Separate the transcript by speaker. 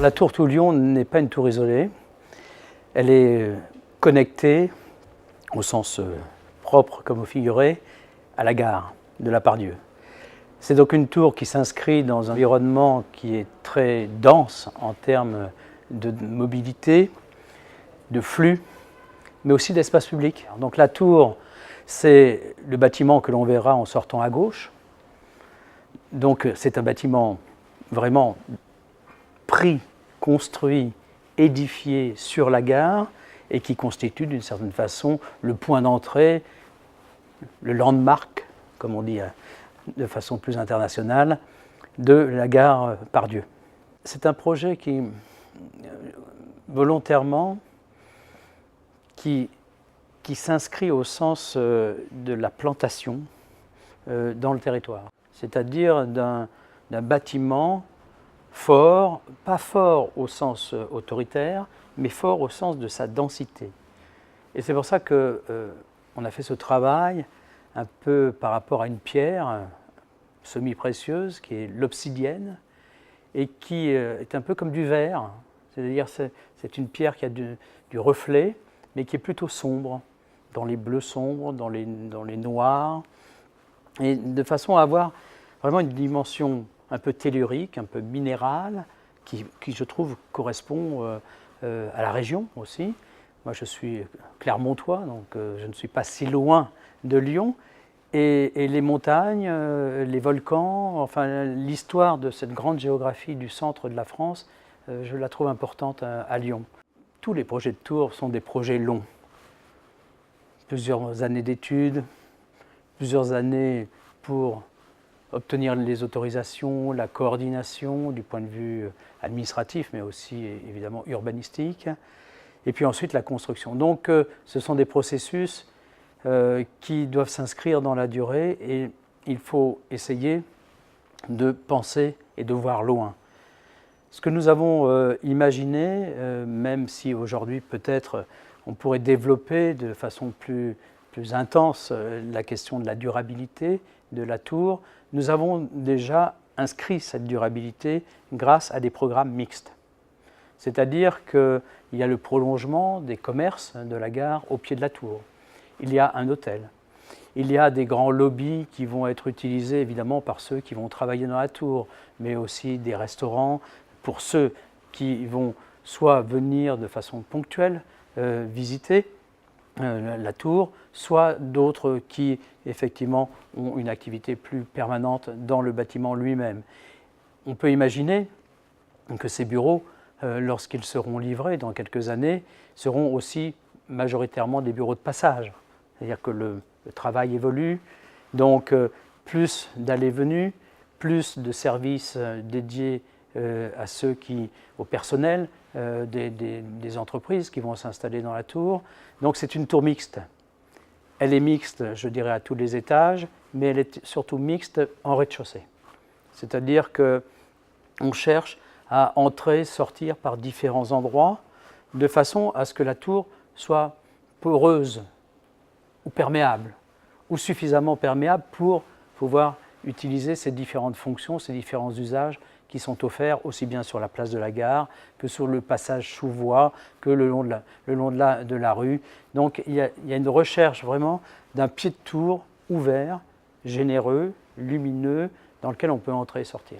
Speaker 1: la tour Toulion n'est pas une tour isolée. Elle est connectée, au sens propre comme au figuré, à la gare de la Part-Dieu. C'est donc une tour qui s'inscrit dans un environnement qui est très dense en termes de mobilité, de flux, mais aussi d'espace public. Donc la tour, c'est le bâtiment que l'on verra en sortant à gauche. Donc c'est un bâtiment vraiment pris, construit, édifié sur la gare et qui constitue d'une certaine façon le point d'entrée, le landmark, comme on dit de façon plus internationale, de la gare Part-Dieu. C'est un projet qui, volontairement, qui s'inscrit au sens de la plantation dans le territoire, c'est-à-dire d'un bâtiment fort, pas fort au sens autoritaire, mais fort au sens de sa densité. Et c'est pour ça qu'on a fait ce travail un peu par rapport à une pierre semi-précieuse qui est l'obsidienne et qui est un peu comme du verre, c'est-à-dire c'est une pierre qui a du reflet mais qui est plutôt sombre, dans les bleus sombres, dans les noirs, et de façon à avoir vraiment une dimension un peu tellurique, un peu minérale, qui je trouve correspond à la région aussi. Moi je suis clermontois, donc je ne suis pas si loin de Lyon, et les montagnes, les volcans, enfin l'histoire de cette grande géographie du centre de la France, je la trouve importante à Lyon. Tous les projets de tour sont des projets longs. Plusieurs années d'études, plusieurs années pour obtenir les autorisations, la coordination du point de vue administratif, mais aussi évidemment urbanistique, et puis ensuite la construction. Donc ce sont des processus qui doivent s'inscrire dans la durée et il faut essayer de penser et de voir loin. Ce que nous avons imaginé, même si aujourd'hui peut-être on pourrait développer de façon plus intense la question de la durabilité de la tour, nous avons déjà inscrit cette durabilité grâce à des programmes mixtes. C'est-à-dire qu'il y a le prolongement des commerces de la gare au pied de la tour. Il y a un hôtel. Il y a des grands lobbies qui vont être utilisés évidemment par ceux qui vont travailler dans la tour, mais aussi des restaurants pour ceux qui vont soit venir de façon ponctuelle visiter la tour, soit d'autres qui effectivement ont une activité plus permanente dans le bâtiment lui-même. On peut imaginer que ces bureaux, lorsqu'ils seront livrés dans quelques années, seront aussi majoritairement des bureaux de passage. C'est-à-dire que le travail évolue, donc plus d'allées-venues, plus de services dédiés à au personnel des entreprises qui vont s'installer dans la tour. Donc c'est une tour mixte. Elle est mixte, je dirais, à tous les étages, mais elle est surtout mixte en rez-de-chaussée. C'est-à-dire qu'on cherche à entrer, sortir par différents endroits, de façon à ce que la tour soit poreuse ou perméable, ou suffisamment perméable pour pouvoir utiliser ces différentes fonctions, ces différents usages qui sont offerts aussi bien sur la place de la gare que sur le passage sous voie, que le long de la rue. Donc il y a une recherche vraiment d'un pied de tour ouvert, généreux, lumineux, dans lequel on peut entrer et sortir.